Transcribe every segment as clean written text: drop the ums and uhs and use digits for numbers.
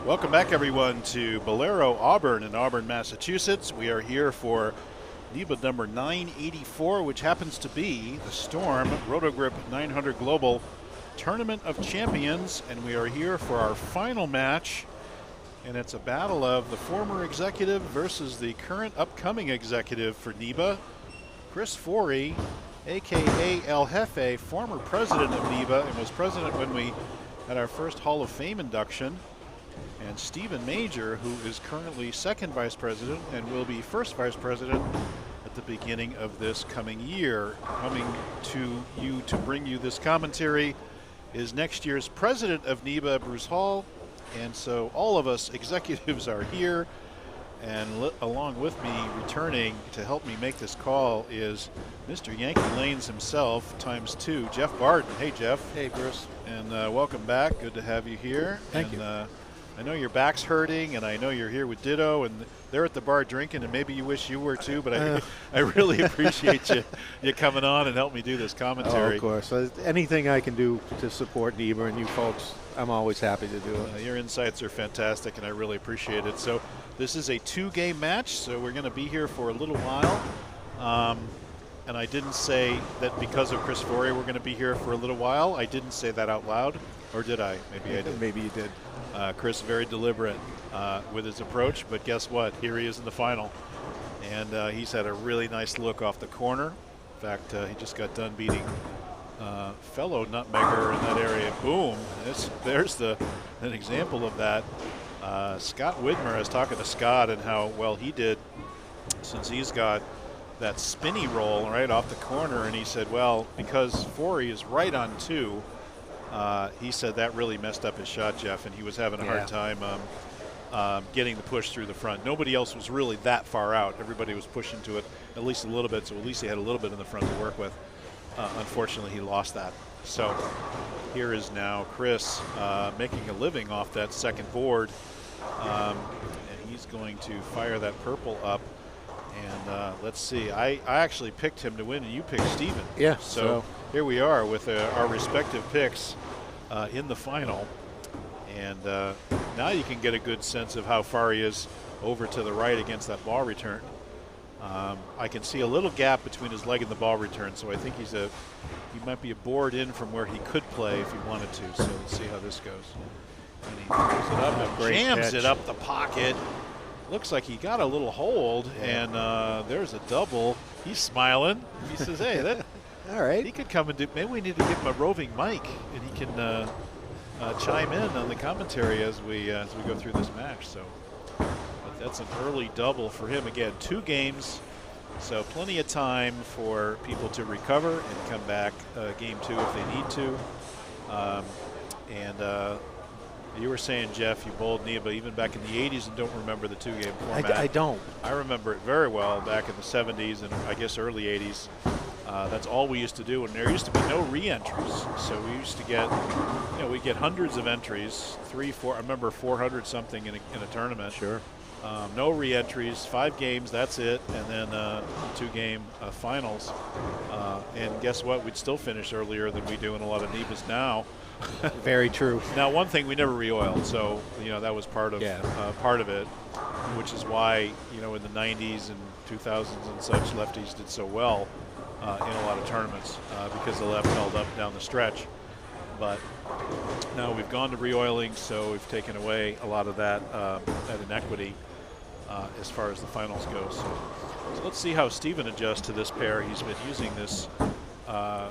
Welcome back, everyone, to Bowlero, Auburn in Auburn, Massachusetts. We are here for NEBA number 984, which happens to be the Storm Roto Grip 900 Global Tournament of Champions, and we are here for our final match, and it's a battle of the former executive versus the current upcoming executive for NEBA, Chris Forry, aka El Jefe, former president of NEBA, and was president when we had our first Hall of Fame induction. And Stephen Major, who is currently second vice president and will be first vice president at the beginning of this coming year. Coming to you to bring you this commentary is next year's president of NEBA, Bruce Hall. And so all of us executives are here. And along with me, returning to help me make this call is Mr. Yankee Lanes himself, ×2, Jeff Barden. Hey, Jeff. Hey, Bruce. And welcome back. Good to have you here. Thank you. I know your back's hurting, and I know you're here with Ditto, and they're at the bar drinking, and maybe you wish you were too, but I really appreciate you coming on and help me do this commentary. Oh, of course. Anything I can do to support NEBA and you folks, I'm always happy to do it. Your insights are fantastic, and I really appreciate it. So this is a 2-game match, so we're going to be here for a little while. And I didn't say that because of Chris Forry we're going to be here for a little while. I didn't say that out loud, or did I? Maybe I did. Maybe you did. Chris, very deliberate with his approach, but guess what? Here he is in the final. And he's had a really nice look off the corner. In fact, he just got done beating fellow nutmegger in that area. Boom. There's an example of that. Scott Widmer, I was talking to Scott and how well he did since he's got that spinny roll right off the corner, and he said, well, because Forry is right on 2, he said that really messed up his shot, Jeff, and he was having a hard time getting the push through the front. Nobody else was really that far out. Everybody was pushing to it at least a little bit, so at least he had a little bit in the front to work with. Unfortunately, he lost that. So here is now Chris making a living off that second board, and he's going to fire that purple up. And let's see, I actually picked him to win, and you picked Steven. Yeah. So here we are with our respective picks in the final. And now you can get a good sense of how far he is over to the right against that ball return. I can see a little gap between his leg and the ball return, so I think he might be a board in from where he could play if he wanted to. So let's see how this goes. And he throws it up and jams it up the pocket. Looks like he got a little hold, and there's a double. He's smiling. He says, hey, that all right. He could come and do, maybe we need to give him a roving mic, and he can chime in on the commentary as we go through this match. So but that's an early double for him. Again, 2 games, so plenty of time for people to recover and come back game 2 if they need to. You were saying, Jeff, you bowled NEBA even back in the 80s and don't remember the 2-game format. I don't. I remember it very well back in the 70s and I guess early 80s. That's all we used to do, and there used to be no re-entries. So we used to get, we'd get hundreds of entries, 3, 4, I remember 400 something in a tournament. Sure. No re-entries, 5 games, that's it, and then 2-game finals. And guess what? We'd still finish earlier than we do in a lot of NEBAs now. Very true. Now, one thing, we never re-oiled, so that was part of it, which is why in the 90s and 2000s and such, lefties did so well in a lot of tournaments because the left held up down the stretch. But now we've gone to re-oiling, so we've taken away a lot of that inequity as far as the finals go. So let's see how Steven adjusts to this pair. He's been using this a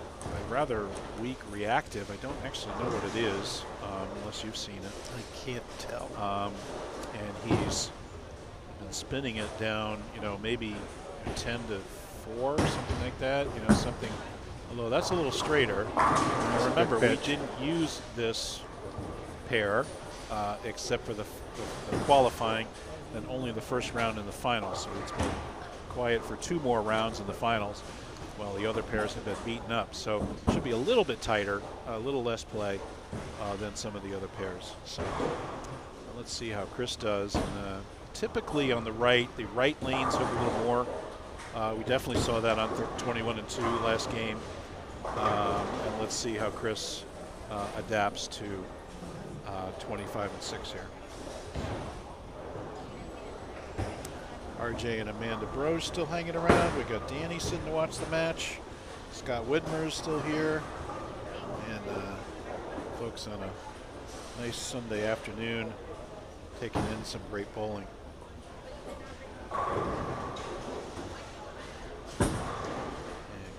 rather weak reactive. I don't actually know what it is, unless you've seen it. I can't tell. And he's been spinning it down, maybe 10 to 4 or something like that. Something. Although that's a little straighter. Now remember, we didn't use this pair except for the qualifying, and only the first round in the finals. So it's been quiet for 2 more rounds in the finals, while the other pairs have been beaten up. So it should be a little bit tighter, a little less play than some of the other pairs. So let's see how Chris does. And, typically on the right lanes hook a little more. We definitely saw that on 21 and 2 last game. And let's see how Chris adapts to 25 and 6 here. RJ and Amanda Broge still hanging around. We got Danny sitting to watch the match. Scott Widmer's still here. And folks on a nice Sunday afternoon taking in some great bowling. And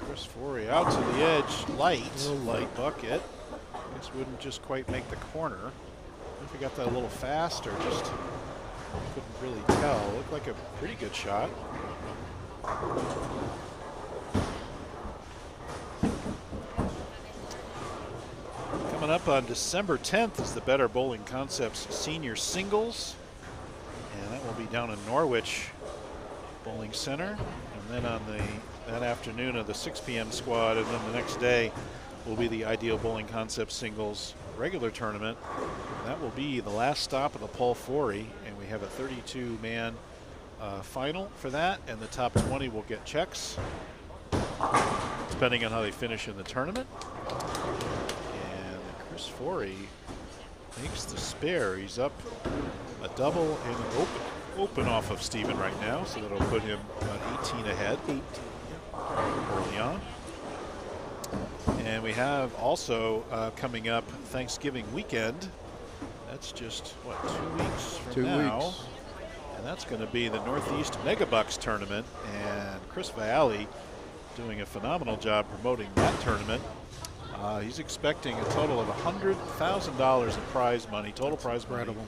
Chris Forry out to the edge, light bucket. Guess wouldn't just quite make the corner. I don't know if he got that a little fast or just couldn't really tell. Looked like a pretty good shot. Coming up on December 10th is the Better Bowling Concepts Senior Singles. And that will be down in Norwich Bowling Center. And then on that afternoon of the 6 p.m. squad, and then the next day will be the Ideal Bowling Concepts Singles regular tournament. That will be the last stop of the Paul Forry, and we have a 32-man final for that, and the top 20 will get checks, depending on how they finish in the tournament. And Chris Forry makes the spare. He's up a double and an open off of Steven right now, so that'll put him about 18 ahead. 18, yeah. Early on. And we have also coming up Thanksgiving weekend. That's just, what, 2 weeks from 2 now. weeks. And that's going to be the Northeast Megabucks tournament. And Chris Vialli doing a phenomenal job promoting that tournament. He's expecting a total of $100,000 in prize money, total prize money. Incredible.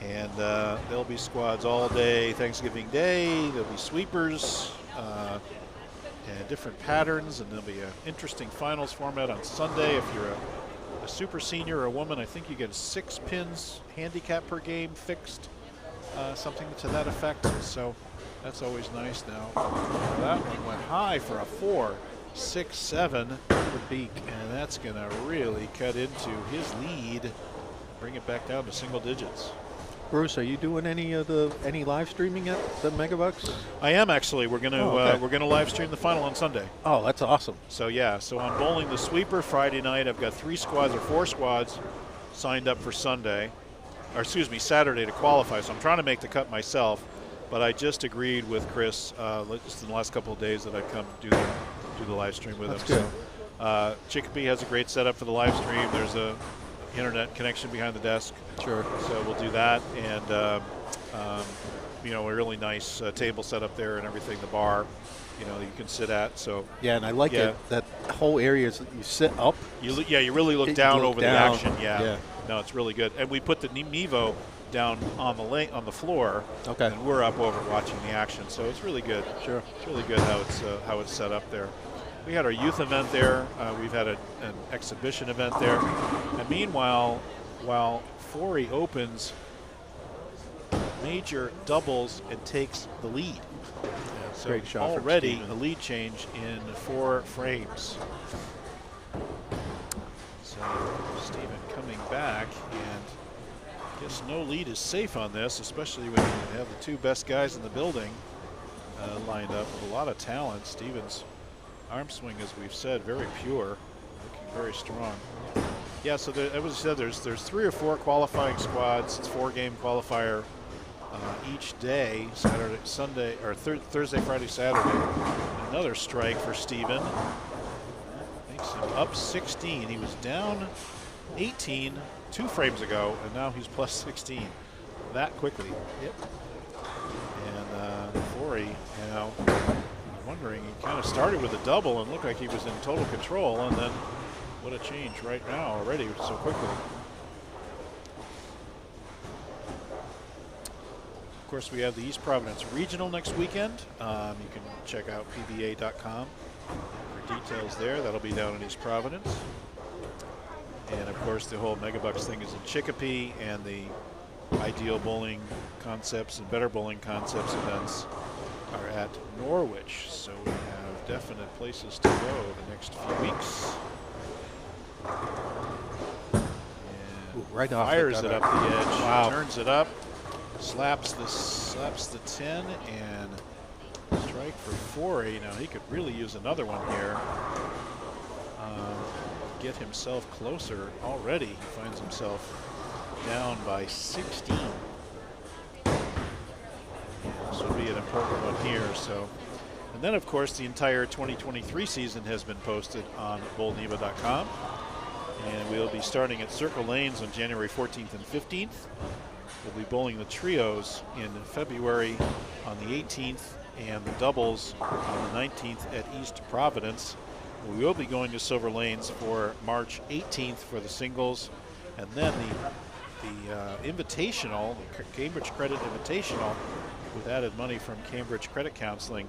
And there'll be squads all day Thanksgiving Day. There'll be sweepers. And different patterns, and there'll be an interesting finals format on Sunday. If you're a super senior or a woman, I think you get 6 pins handicap per game fixed, something to that effect. So that's always nice now. That one went high for a 4, 6, 7 for Beak, and that's going to really cut into his lead, bring it back down to single digits. Bruce, are you doing any live streaming at the Megabucks? I am actually. We're gonna live stream the final on Sunday. Oh, that's awesome. So yeah, so I'm bowling the sweeper Friday night. I've got 3 squads or 4 squads signed up for Saturday to qualify. So I'm trying to make the cut myself, but I just agreed with Chris just in the last couple of days that I'd come do the live stream with That's him. good. So Chicopee has a great setup for the live stream. There's a internet connection behind the desk. Sure. So we'll do that, and a really nice table set up there and everything. The bar, you can sit at. So yeah, and I like it. That whole area is you sit up. You really look down over down. the action. Yeah. No, it's really good. And we put the MEVO down on the floor. Okay. And we're up over watching the action. So it's really good. Sure. It's really good how it's set up there. We had our youth event there. We've had an exhibition event there. And meanwhile, while Forry opens major doubles and takes the lead. So great shot already a lead change in 4 frames. So Steven coming back, and I guess no lead is safe on this, especially when you have the 2 best guys in the building lined up with a lot of talent. Steven's arm swing, as we've said, very pure, looking very strong. Yeah, so as I said, there's 3 or 4 qualifying squads. It's 4-game qualifier each day, Sunday, or Thursday, Friday, Saturday. Another strike for Steven. Makes him up 16. He was down 18 2 frames ago, and now he's plus 16 that quickly. Yep. And Forry now wondering, he kind of started with a double and looked like he was in total control, and then what a change right now already so quickly. Of course, we have the East Providence Regional next weekend. You can check out pba.com for details there. That'll be down in East Providence. And of course, the whole Megabucks thing is in Chicopee, and the Ideal Bowling Concepts and Better Bowling Concepts events are at Norwich. So we have definite places to go the next few weeks. Ooh, right off. Fires it up the edge. Wow. Turns it up. Slaps the 10, and strike for Forry. Now he could really use another one here. Get himself closer already. He finds himself down by 16. This will be an important one here. So, and then of course the entire 2023 season has been posted on bowlneba.com, and we'll be starting at Circle Lanes on January 14th and 15th. We'll be bowling the trios in February on the 18th and the doubles on the 19th at East Providence. We will be going to Silver Lanes for March 18th for the singles, and then the Invitational, the Cambridge Credit Invitational, with added money from Cambridge Credit Counseling,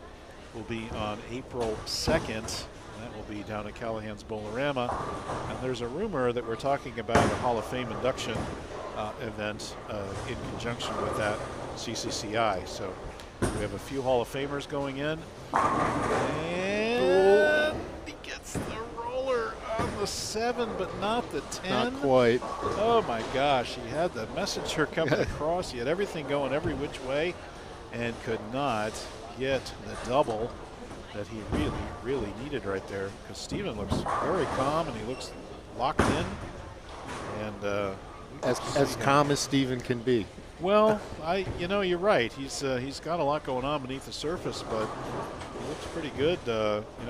will be on April 2nd. That will be down at Callahan's Bowlerama. And there's a rumor that we're talking about a Hall of Fame induction event in conjunction with that CCCI. So we have a few Hall of Famers going in. And he gets the roller on the 7, but not the 10. Not quite. Oh my gosh, he had the messenger coming across. He had everything going every which way and could not get the double that he really needed right there, because Steven looks very calm and he looks locked in, and as calm as Steven can be. Well, you're right. He's got a lot going on beneath the surface, but he looks pretty good,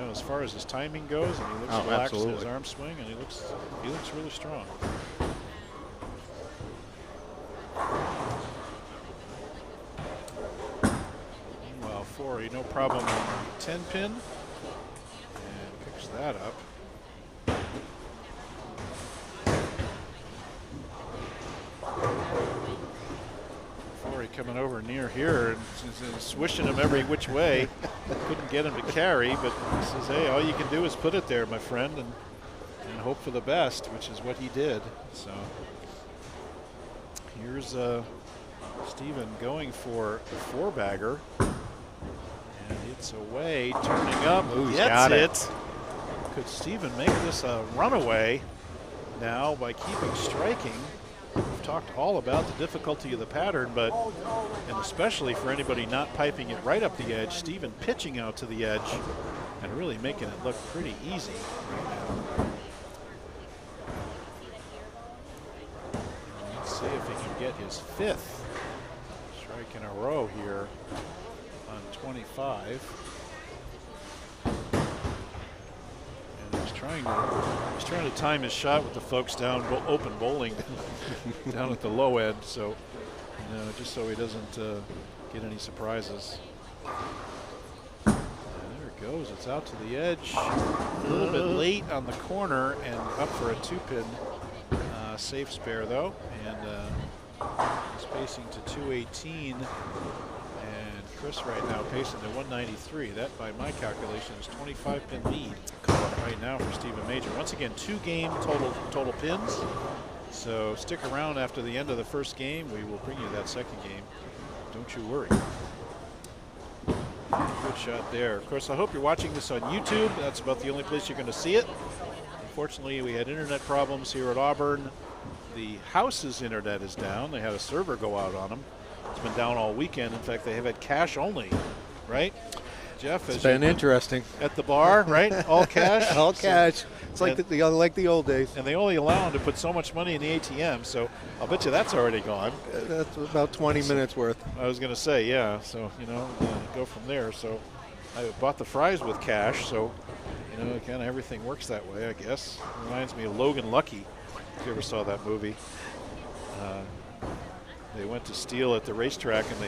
as far as his timing goes, and he looks relaxed in his arm swing, and he looks really strong. Meanwhile, Forry, no problem on the 10 pin, and picks that up. Coming over near here and swishing him every which way. Couldn't get him to carry, but he says, hey, all you can do is put it there, my friend, and hope for the best, which is what he did. So here's Steven going for a 4-bagger, and it's away, turning up. Ooh, gets it. Could Steven make this a runaway now by keeping striking? We've talked all about the difficulty of the pattern, and especially for anybody not piping it right up the edge, Steven pitching out to the edge and really making it look pretty easy right now. Let's see if he can get his 5th strike in a row here on 25. He's trying to time his shot with the folks down open bowling down at the low end, so just so he doesn't get any surprises. And there it goes. It's out to the edge, a little bit late on the corner, and up for a 2-pin safe spare though, and he's pacing to 218. Chris right now pacing to 193. That, by my calculation, is 25-pin lead right now for Steven Major. Once again, 2-game total pins. So stick around after the end of the first game. We will bring you that second game. Don't you worry. Good shot there. Of course, I hope you're watching this on YouTube. That's about the only place you're going to see it. Unfortunately, we had internet problems here at Auburn. The house's internet is down. They had a server go out on them. It's been down all weekend. In fact, they have had cash only, right? Jeff, it's been interesting. At the bar, right? All cash? All cash. It's like the old days. And they only allow them to put so much money in the ATM, so I'll bet you that's already gone. That's about 20 minutes worth. I was going to say, yeah. So, go from there. So I bought the fries with cash, so, kind of everything works that way, I guess. Reminds me of Logan Lucky, if you ever saw that movie. They went to steal at the racetrack, and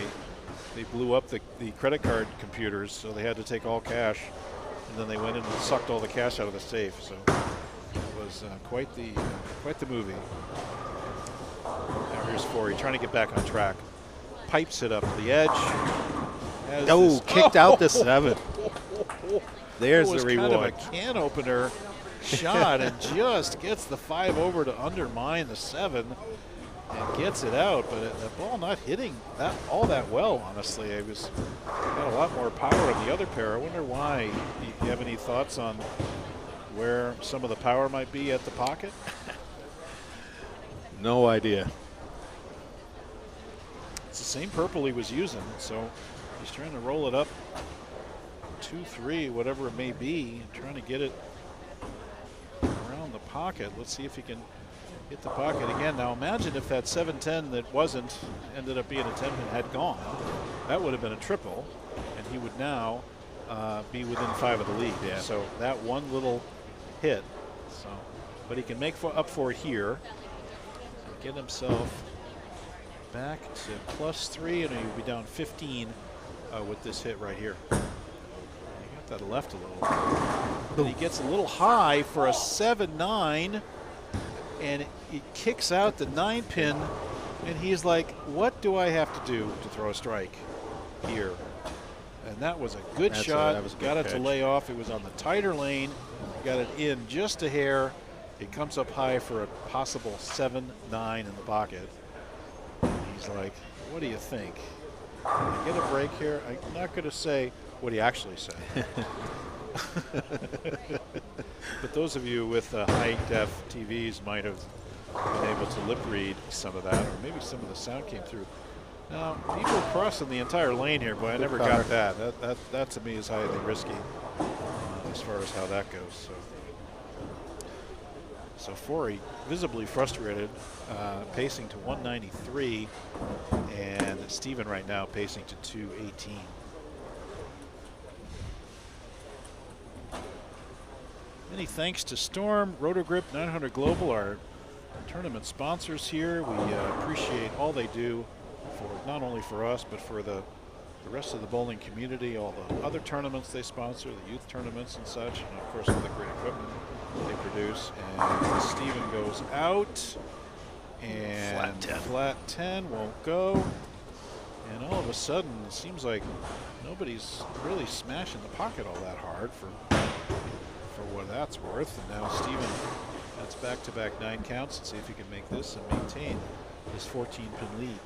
they blew up the credit card computers, so they had to take all cash, and then they went in and sucked all the cash out of the safe. So it was quite the movie. Now here's Forry trying to get back on track. Pipes it up to the edge. Kicked out the 7. There's the reward. Kind of a can opener shot, and just gets the 5 over to undermine the 7. And gets it out, but the ball not hitting all that well, honestly. It got a lot more power in the other pair. I wonder why. Do you have any thoughts on where some of the power might be at the pocket? No idea. It's the same purple he was using, so he's trying to roll it up 2-3, whatever it may be, trying to get it around the pocket. Let's see if he can. hit the pocket again. Now imagine if that 7-10 that wasn't ended up being a 10 pin had gone. That would have been a triple, and he would now be within 5 of the lead. Yeah. So that one little hit. So, but he can make up for it here and get himself back to +3, and he'll be down 15 with this hit right here. He got that left a little. But he gets a little high for a 7-9, and it kicks out the 9 pin, and he's like, what do I have to do to throw a strike here? And that was a good shot. That was a good got it catch. to lay off. It was on the tighter lane. Got it in just a hair. It comes up high for a possible 7-9 in the pocket. He's like, what do you think? Can I get a break here? I'm not going to say what he actually said. But those of you with high-def TVs might have been able to lip read some of that, or maybe some of the sound came through. Now, people crossing the entire lane here, boy, I never got that. That to me is highly risky as far as how that goes. So Forry visibly frustrated, pacing to 193, and Steven right now pacing to 218. Many thanks to Storm, Roto Grip, 900 Global, our tournament sponsors here. We appreciate all they do for not only for us, but for the rest of the bowling community, all the other tournaments they sponsor, the youth tournaments and such, and of course all the great equipment they produce. And Steven goes out, and flat 10 won't go. And all of a sudden, it seems like nobody's really smashing the pocket all that hard for what that's worth. And now Steven, that's back-to-back 9 counts. Let's see if he can make this and maintain his 14-pin lead.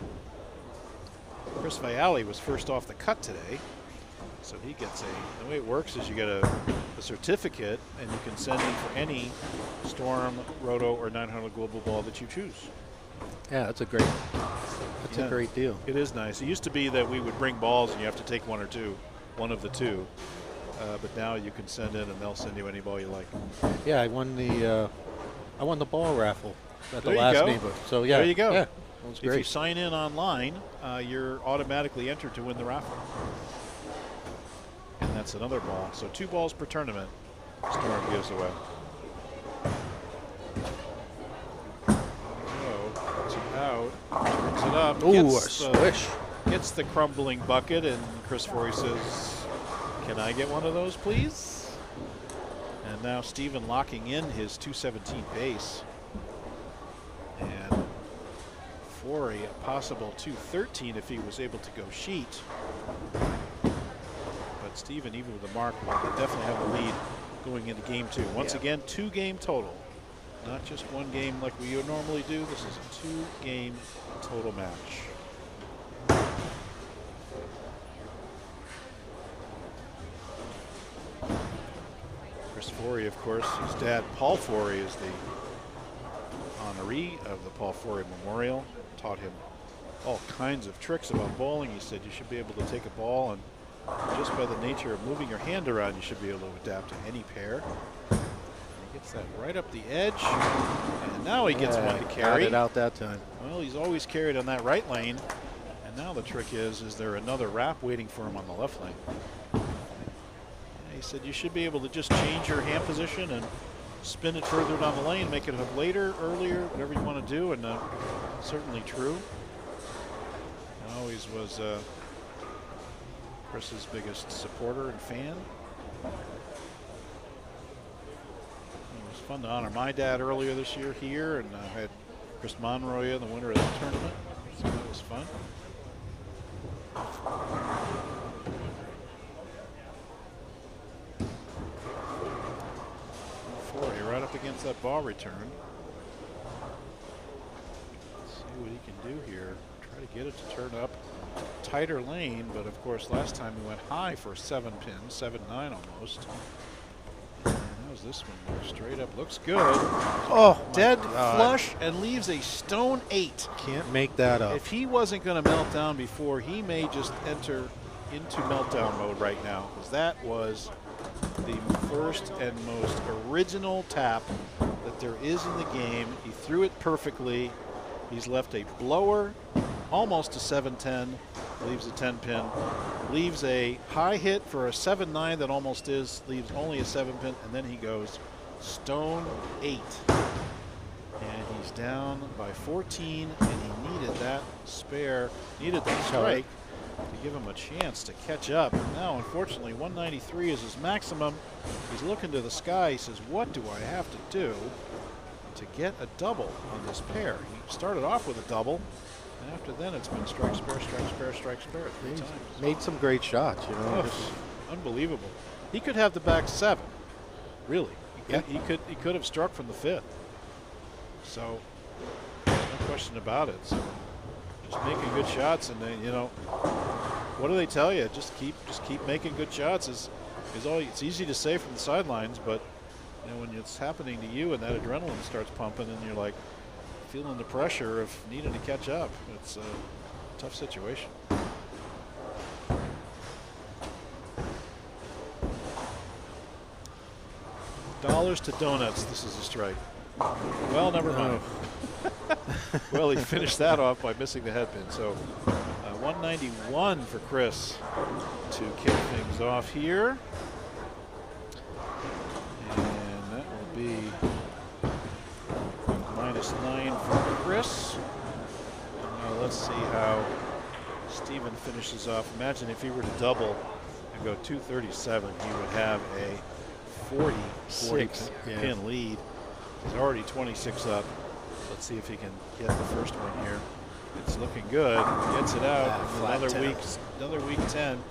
Chris Vialli was first off the cut today, so he gets the way it works is you get a certificate, and you can send in for any Storm, Roto, or 900 Global ball that you choose. Yeah, that's a great deal. It is nice. It used to be that we would bring balls and you have to take one of the two. But now you can send in and they'll send you any ball you like. Yeah, I won the ball raffle at the There you last go. NEBA. So yeah, There you go. Yeah, that was If you great. sign in online, you're automatically entered to win the raffle. And that's another ball. So 2 balls per tournament Storm gives away. Out, turns it up. Ooh, a swish. Gets the crumbling bucket, and Chris Forry says, can I get one of those, please? And now Steven locking in his 217 pace. And Forry a possible 213 if he was able to go sheet. But Steven, even with the mark, will definitely have the lead going into game 2. Once again, 2-game total. Not just 1 game like we normally do. This is a 2-game total match. Chris Forry, of course, his dad, Paul Forry, is the honoree of the Paul Forry Memorial. Taught him all kinds of tricks about bowling. He said you should be able to take a ball, and just by the nature of moving your hand around, you should be able to adapt to any pair. Gets that right up the edge, and now he gets one to carry. Got it out that time. Well, he's always carried on that right lane, and now the trick is there another wrap waiting for him on the left lane? Yeah, he said you should be able to just change your hand position and spin it further down the lane, make it hook later, earlier, whatever you want to do, and certainly true. Always was Chris's biggest supporter and fan. Fun to honor my dad earlier this year here, and I had Chris Monroy, the winner of the tournament, so that was fun. Forry right up against that ball return. Let's see what he can do here. Try to get it to turn up tighter lane, but of course last time he went high for a 7-pin, 7-9 almost. This one goes straight up, looks good. Oh, dead flush, and leaves a stone 8. Can't make that up. If he wasn't going to melt down before, he may just enter into meltdown mode right now, because that was the first and most original tap that there is in the game. He threw it perfectly. He's left a blower, almost a 7-10, leaves a 10-pin, leaves a high hit for a 7-9 that almost is, leaves only a 7-pin, and then he goes stone 8. And he's down by 14, and he needed that spare, needed that strike to give him a chance to catch up. Now, unfortunately, 193 is his maximum. He's looking to the sky. He says, what do I have to do to get a double on this pair? He started off with a double, and after then it's been strike, spare, strike, spare, strike, spare 3 times. Made some great shots, you know. Unbelievable. He could have the back 7, really. He could have struck from the 5th. So, no question about it. So, just making good shots, and then, you know, what do they tell you? Just keep making good shots is all. It's easy to say from the sidelines, but you know, when it's happening to you and that adrenaline starts pumping, and you're like feeling the pressure of needing to catch up, it's a tough situation. Dollars to donuts. This is a strike. Well, never mind. Well, he finished that off by missing the headpin. So 191 for Chris to kick things off here. And that will be -9 for Chris. And now let's see how Steven finishes off. Imagine if he were to double and go 237, he would have a 46 pin lead. He's already 26 up. Let's see if he can get the first one here. It's looking good. Gets it out. Another week 10.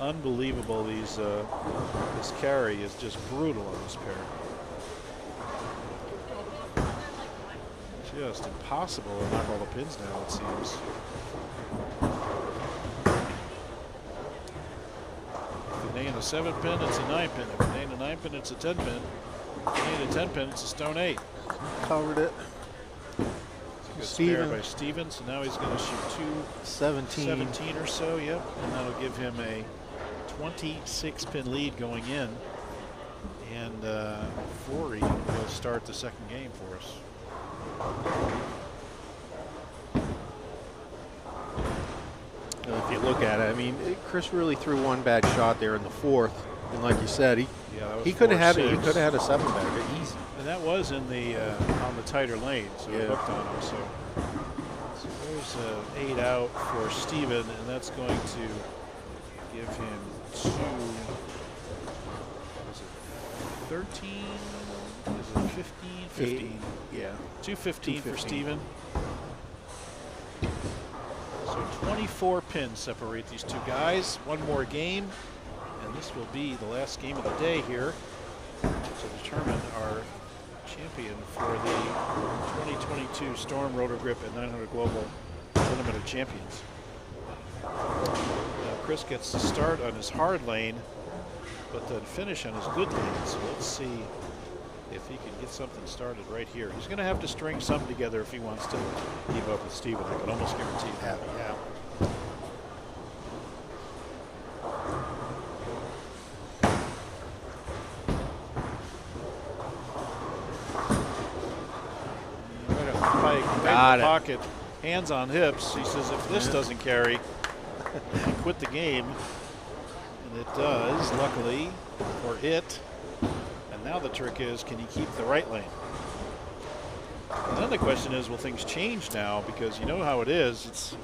Unbelievable. These this carry is just brutal on this pair. Just impossible to knock all the pins down, it seems. If it ain't a 7-pin, it's a 9-pin. If it ain't a 9-pin, it's a 10-pin. If it ain't a 10-pin, it's a stone 8. Covered it. Steven by Steven, so now he's going to shoot 17 or so, yep, and that'll give him a 26-pin lead going in, and Forry will start the second game for us. If you look at it, I mean, Chris really threw one bad shot there in the 4th, and like you said, he could have had it. He could have had a 7-bagger easy. And that was in the on the tighter lane, so it hooked on him. So there's an 8 out for Steven, and that's going to give him 13? Is it 15? 15. Yeah. 215 for Steven. So 24 pins separate these two guys. One more game, and this will be the last game of the day here to determine our champion for the 2022 Storm Roto Grip at 900 Global Tournament of Champions. Now Chris gets to start on his hard lane, but then finish on his good lane. So let's see if he can get something started right here. He's going to have to string something together if he wants to keep up with Steven. I can almost guarantee that. Yeah. Got it. Pocket, hands on hips. He says if this doesn't carry, he quit the game. And it does, luckily for it. And now the trick is, can he keep the right lane? And then the question is, will things change now? Because you know how it is.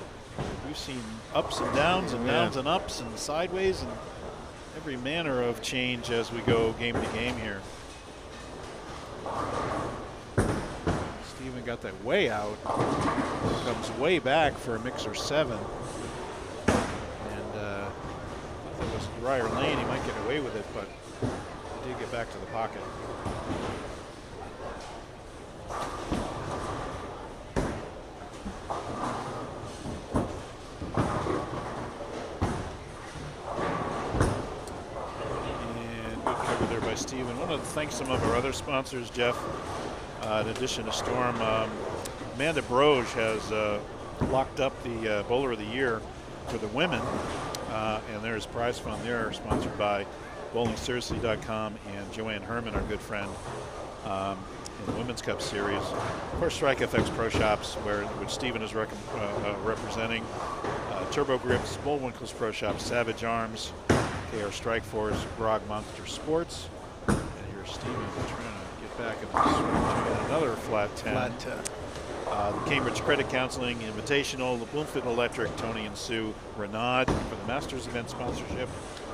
We've seen ups and downs and downs and ups and sideways and every manner of change as we go game to game here. Steven got that way out. Comes way back for a mixer 7. And if it was drier lane, he might get away with it, but he did get back to the pocket. And good cover there by Steven. I want to thank some of our other sponsors, Jeff. In addition to Storm, Amanda Broge has locked up the Bowler of the Year for the women, and there's a prize fund there sponsored by BowlingSeriously.com and Joanne Herman, our good friend. in the Women's Cup Series. Of course, Strike FX Pro Shops, which Steven is representing. Turbo Grips, Bullwinkle's Pro Shop, Savage Arms, KR Strike Force, Grog Monster Sports. And here's Steven trying to get back into another flat 10. The Cambridge Credit Counseling Invitational, the Bloomfield Electric, Tony and Sue Renaud for the Masters event sponsorship.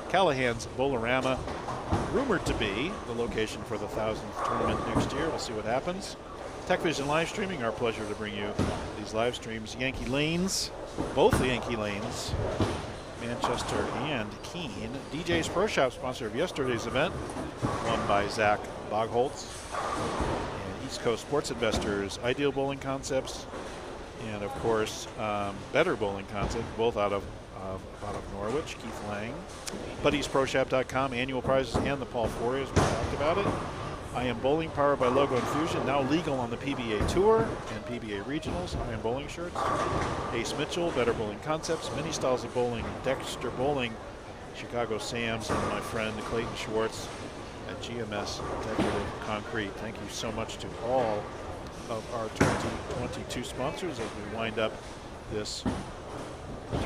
Callahan's Bowlerama, rumored to be the location for the 1000th tournament next year. We'll see what happens. TechVision live streaming, our pleasure to bring you these live streams. Yankee Lanes, both the Yankee Lanes, Manchester and Keene. DJ's Pro Shop, sponsor of yesterday's event, won by Zach Bogholtz. And East Coast Sports Investors, Ideal Bowling Concepts, and of course, Better Bowling Concept, both out of Norwich, Keith Lang. BuddiesProShop.com, annual prizes, and the Paul Forry, as we talked about it. I Am Bowling, powered by Logo Infusion, now legal on the PBA Tour and PBA Regionals. I Am Bowling shirts. Ace Mitchell, Better Bowling Concepts, many styles of bowling, Dexter Bowling, Chicago Sam's, and my friend Clayton Schwartz at GMS Decorative Concrete. Thank you so much to all of our 2022 sponsors as we wind up this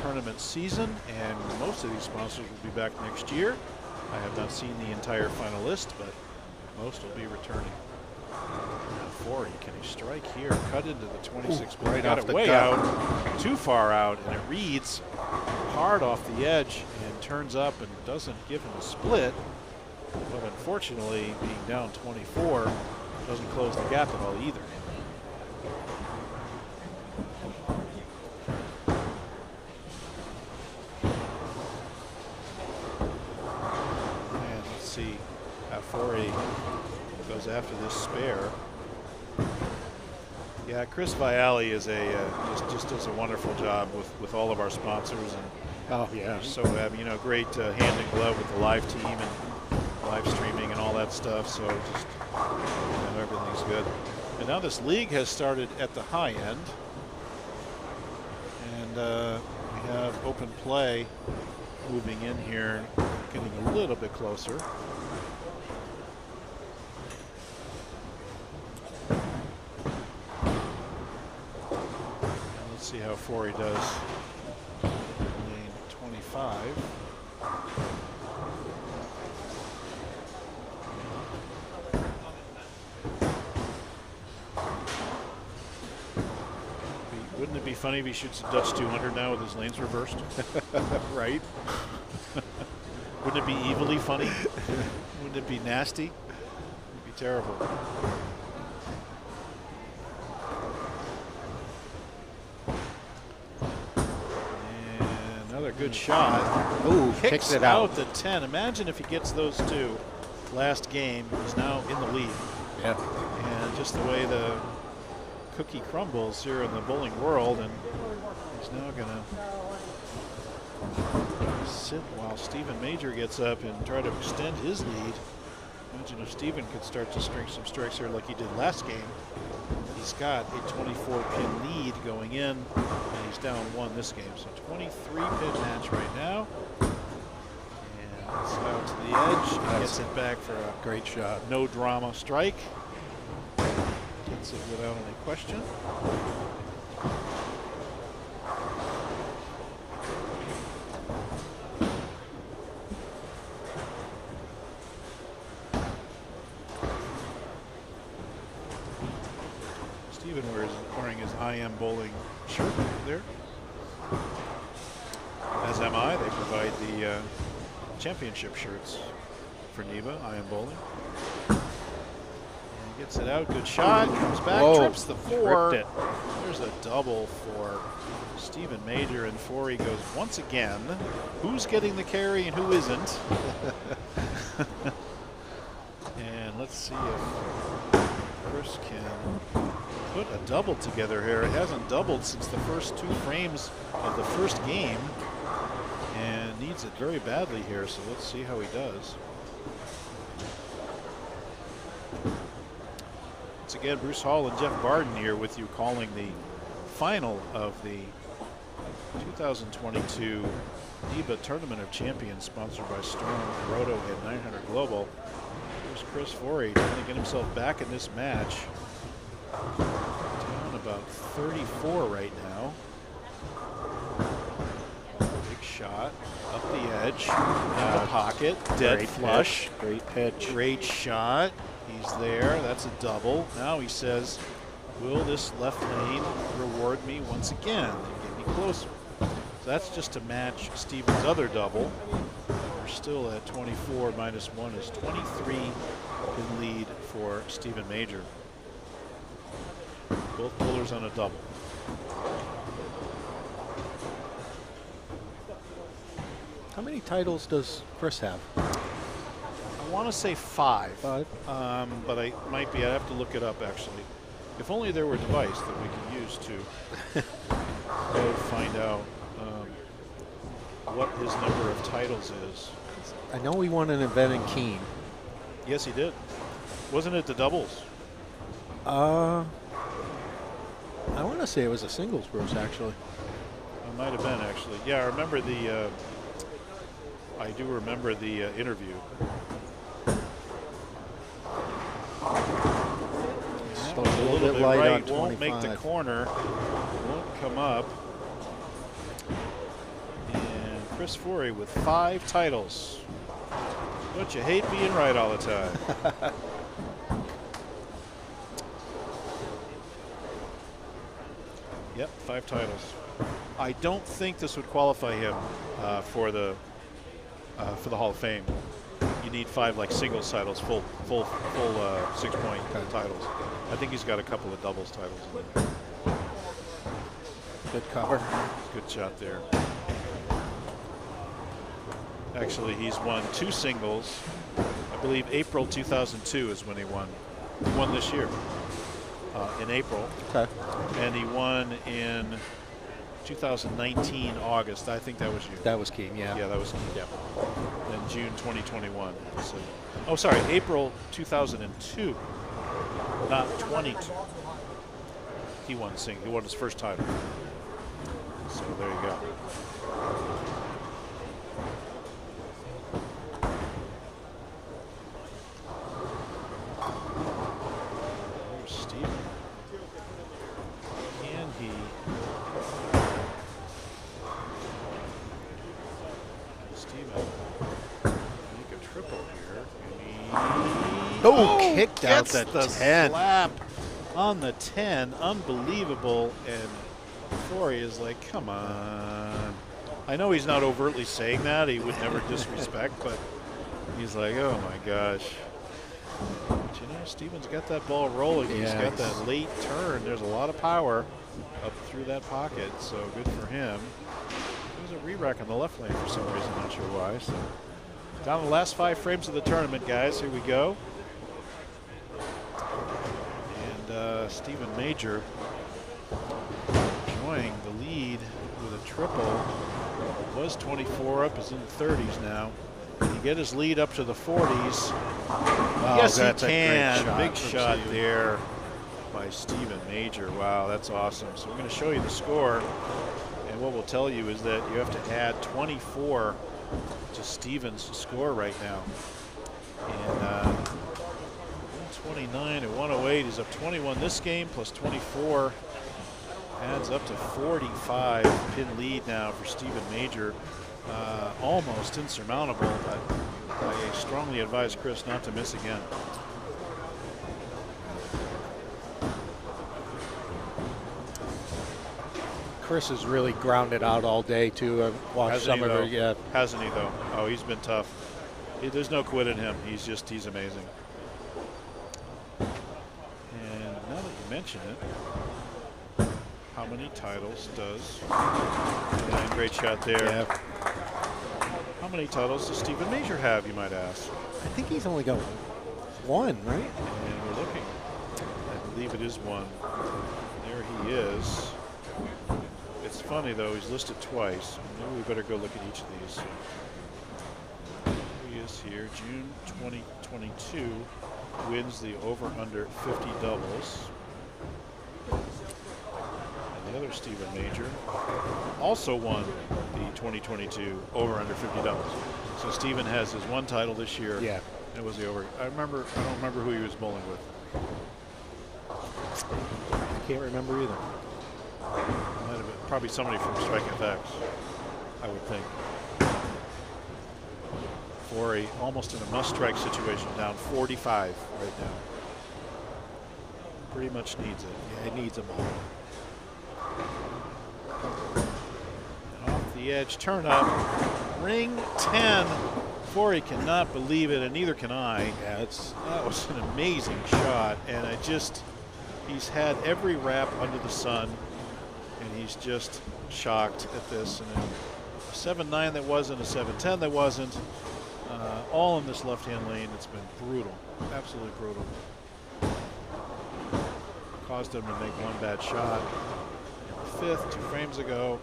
tournament season, and most of these sponsors will be back next year. I have not seen the entire final list, but most will be returning. Forry, can he strike here? Cut into the 26, but he got it way out, too far out, and it reads hard off the edge and turns up and doesn't give him a split. But unfortunately, being down 24 doesn't close the gap at all either. And let's see how Forry goes after this spare. Yeah, Chris Viali is just does a wonderful job with all of our sponsors, and so great hand in glove with the live team and live streaming and all that stuff. So just everything's good. And now this league has started at the high end, and we have open play moving in here, getting a little bit closer. See how Forry does. Lane 25. Wouldn't it be funny if he shoots a Dutch 200 now with his lanes reversed? Right? Wouldn't it be evilly funny? Wouldn't it be nasty? It'd be terrible. Good shot. Ooh, kicks it out. The 10. Imagine if he gets those two. Last game, he's now in the lead. Yeah. And just the way the cookie crumbles here in the bowling world, and he's now going to sit while Stephen Major gets up and try to extend his lead. Imagine if Stephen could start to string some strikes here like he did last game. He's got a 24-pin lead going in, and he's down one this game. So 23-pin match right now. And it's out to the edge. He gets it back for a great shot. No drama strike. Gets it without any question. Steven wearing his I Am Bowling shirt there. As am I. They provide the championship shirts for NEBA, I Am Bowling. And he gets it out. Good shot. Comes back. Trips the 4. There's a double for Stephen Major, and Forry goes once again. Who's getting the carry and who isn't? And let's see if Chris can put a double together here. It hasn't doubled since the first 2 frames of the first game, and needs it very badly here, so let's see how he does. Once again, Bruce Hall and Jeff Barden here with you, calling the final of the 2022 NEBA Tournament of Champions, sponsored by Storm, Roto, and 900 Global. Here's Here's Chris Forry trying to get himself back in this match. Down about 34 right now. Big shot up the edge, in the pocket, dead flush. Great pitch. Great shot. He's there. That's a double. Now he says, will this left lane reward me once again and get me closer? So that's just to match Steven's other double. We're still at 24 minus 1 is 23 in lead for Steven Major. Both bowlers on a double. How many titles does Chris have? I want to say 5. 5? But I might be. I'd have to look it up actually. If only there were a device that we could use to find out what his number of titles is. I know he won an event in Keene. Yes, he did. Wasn't it the doubles? I want to say it was a singles, Bruce, actually. It might have been actually. Yeah, I remember the. I do remember the interview. So a little bit light right, on 25. won't make the corner. Won't come up. And Chris Forry with 5 titles. Don't you hate being right all the time? Yep, 5 titles. I don't think this would qualify him for the Hall of Fame. You need 5 like singles titles, full 6-point titles. I think he's got a couple of doubles titles in there. Good cover. Good shot there. Actually, he's won 2 singles. I believe April 2002 is when he won. He won this year in April. Okay. And he won in 2019 August. I think that was you. That was Keene, yeah. Yeah, that was Keene. Yeah. Then June 2021. So, oh, sorry, April 2002, not 22. He won He won his first title. So there you go. There's Steven. Can he? Steven make a triple here. Oh, kicked out the 10. Slap on the 10. Unbelievable. And Forry is like, come on. I know he's not overtly saying that. He would never disrespect, but he's like, oh my gosh. But you know, Steven's got that ball rolling. Yeah, He's got that late turn. There's a lot of power up through that pocket, so good for him. There's a re-rack on the left lane for some reason, not sure why. So down to the last 5 frames of the tournament, guys. Here we go. And Steven Major enjoying the lead with a triple. Was 24 up, is in the 30s now. Can he get his lead up to the 40s? Oh, yes, he that's can. a great shot. Big shot there by Steven Major. Wow, that's awesome. So we're going to show you the score. And what we'll tell you is that you have to add 24 to Steven's score right now. And 129 and 108 is up 21 this game, plus 24 adds up to 45 pin lead now for Steven Major. Almost insurmountable, but I strongly advise Chris not to miss again. Chris has really grounded out all day too. I've watched some of it. Yeah. Hasn't he though? Oh, he's been tough. There's no quit in him. He's amazing. And now that you mention it, how many titles does, great shot there. Yeah. How many titles does Steven Major have, you might ask? I think he's only got 1, right? And we're looking. I believe it is 1. There he is. It's funny though, he's listed twice. Maybe we better go look at each of these. Here he is here, June 2022, wins the over-under 50 doubles. And the other Steven Major also won the 2022 over-under 50 doubles. So Steven has his 1 title this year. Yeah. It was the over. I don't remember who he was bowling with. I can't remember either. Might have been probably somebody from Strike FX, I would think. Forry almost in a must-strike situation, down 45 right now. Pretty much needs it. Yeah, it needs a ball. And off the edge, turn up, ring 10. Forry cannot believe it, and neither can I. Yeah, that was an amazing shot, and he's had every wrap under the sun, and he's just shocked at this. And a 7-9 that wasn't, a 7-10 that wasn't, all in this left-hand lane. It's been brutal, absolutely brutal. Caused him to make one bad shot in the fifth, 2 frames ago.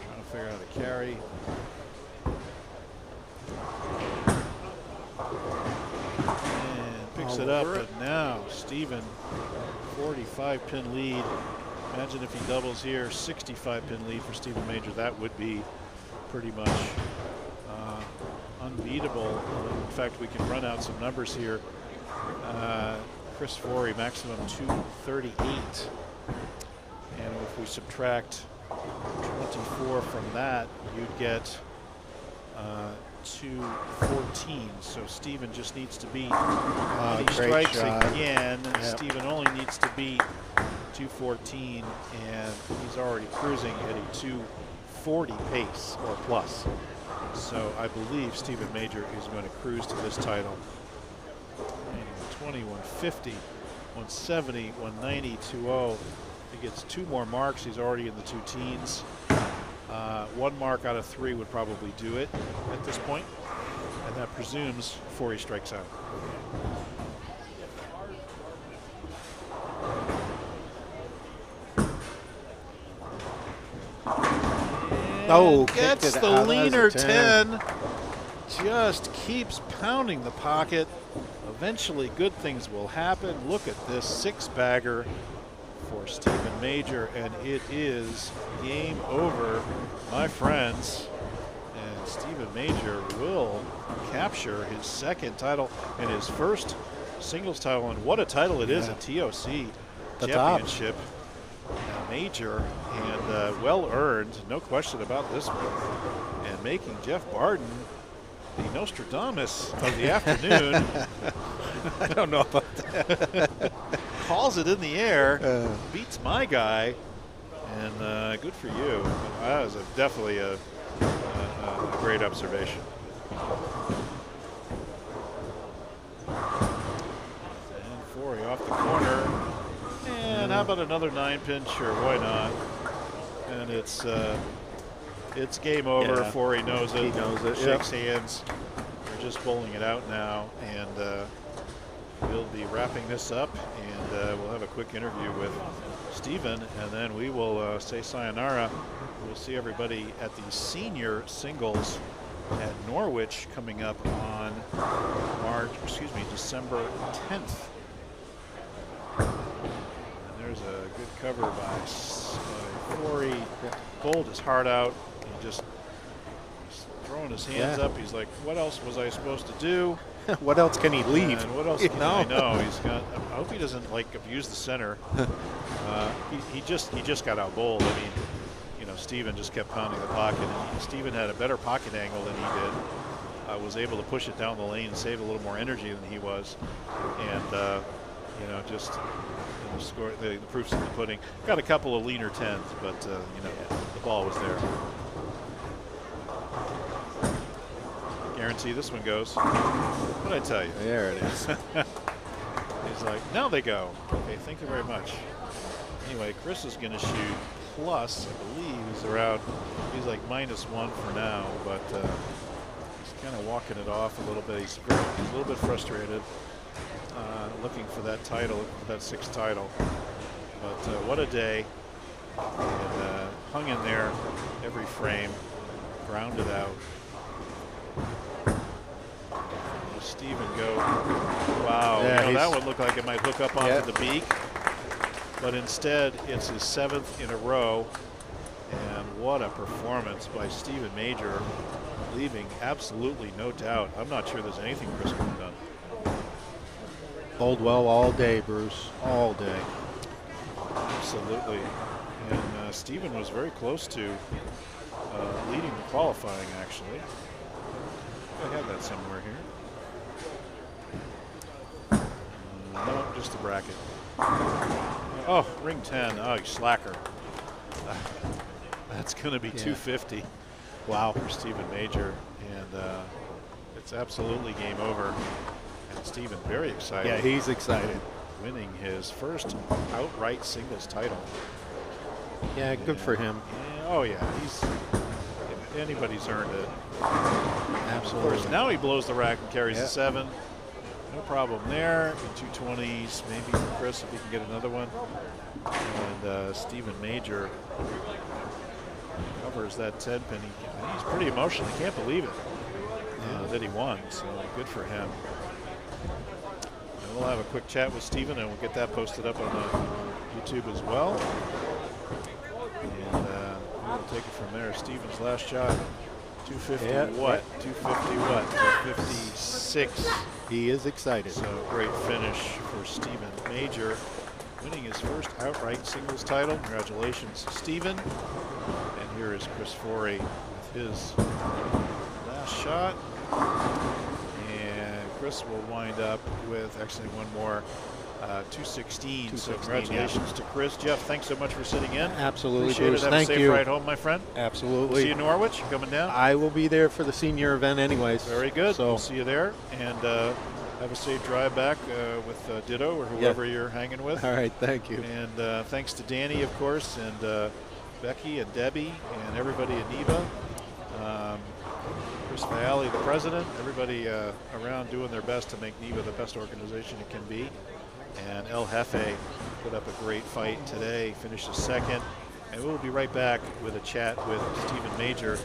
Trying to figure out how to carry. And picks it up, but now Steven, 45-pin lead. Imagine if he doubles here, 65-pin lead for Steven Major. That would be pretty much unbeatable. In fact, we can run out some numbers here. Chris Forry, maximum 238. And if we subtract 24 from that, you'd get 214. So Steven just needs to beat. He strikes again. Yep. Steven only needs to beat 214, and he's already cruising at a 240 pace or plus. So I believe Steven Major is going to cruise to this title. 120, 150, 170, 190, 2-0. He gets 2 more marks. He's already in the 2 teens. 1 mark out of 3 would probably do it at this point, and that presumes Forry strikes out. And gets the leaner 10. Just keeps pounding the pocket. Eventually, good things will happen. Look at this 6-bagger for Steven Major, and it is game over, my friends. And Steven Major will capture his 2nd title and his 1st singles title, and what a title it is, a TOC championship. Major, and well earned, no question about this one. And making Jeff Barden the Nostradamus of the afternoon. I don't know about that. Calls it in the air, beats my guy, and good for you. That was definitely a great observation. And Forry off the corner. And how about another 9-pin? Sure, why not? And it's game over. Yeah. Forry knows it. He knows it. Shakes hands. We're just bowling it out now, and we'll be wrapping this up, and we'll have a quick interview with Steven, and then we will say sayonara. We'll see everybody at the senior singles at Norwich coming up on December 10th. There's a good cover by Forry. Bowled his heart out. He just throwing his hands up. He's like, what else was I supposed to do? What else can he leave? And what else can I know? He's got. I hope he doesn't like abuse the center. He just got out bowled. I mean, you know, Steven just kept pounding the pocket. And Steven had a better pocket angle than he did. Was able to push it down the lane and save a little more energy than he was. And you know, just. The score, the proof's in the pudding. Got a couple of leaner 10s, but you know, the ball was there. Guarantee this one goes. What'd I tell you? There it is. He's like, now they go. Okay, thank you very much. Anyway, Chris is going to shoot plus, I believe he's like -1 for now, but he's kind of walking it off a little bit. He's a little bit frustrated. Looking for that title, that 6th title. But what a day. And hung in there every frame, grounded out. Steven go. Wow, yeah, you know, that would look like it might hook up onto the beak. But instead, it's his 7th in a row. And what a performance by Steven Major. leaving absolutely no doubt. I'm not sure there's anything Chris could have done. Bowled well all day, Bruce, all day. Absolutely. And Stephen was very close to leading the qualifying, actually. I had that somewhere here. No, just the bracket. Oh, ring 10. Oh, you slacker. That's going to be 250. Wow, for Stephen Major. And it's absolutely game over. And Stephen very excited. Yeah, he's excited. Winning his first outright singles title. Yeah, good for him. Oh, yeah. Anybody's earned it. Absolutely. Of course, now he blows the rack and carries the 7. No problem there. 220s, maybe for Chris if he can get another one. And Stephen Major covers that 10 pin. He's pretty emotional. He can't believe it that he won. So good for him. And we'll have a quick chat with Stephen, and we'll get that posted up on YouTube as well. And we'll take it from there. Stephen's last shot. 250 what? 250 what? 256. He is excited. So great finish for Stephen Major, winning his first outright singles title. Congratulations, Stephen. And here is Chris Forry with his last shot. And Chris will wind up with actually one more 216. So congratulations to Chris. Jeff, thanks so much for sitting in. Absolutely, Appreciate Bruce. it. Have Thank a safe you. ride home, my friend. Absolutely. See you in Norwich. You coming down? I will be there for the senior event anyways. Very good. So We'll see you there. And have a safe drive back with Ditto or whoever you're hanging with. All right, thank you. And thanks to Danny, of course, and Becky and Debbie and everybody at NEBA. Chris Viali, the president, everybody around doing their best to make NEBA the best organization it can be. And El Jefe put up a great fight today, finished a second. And we'll be right back with a chat with Stephen Major.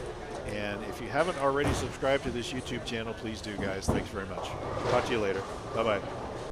And if you haven't already subscribed to this YouTube channel, please do, guys. Thanks very much. Talk to you later. Bye-bye.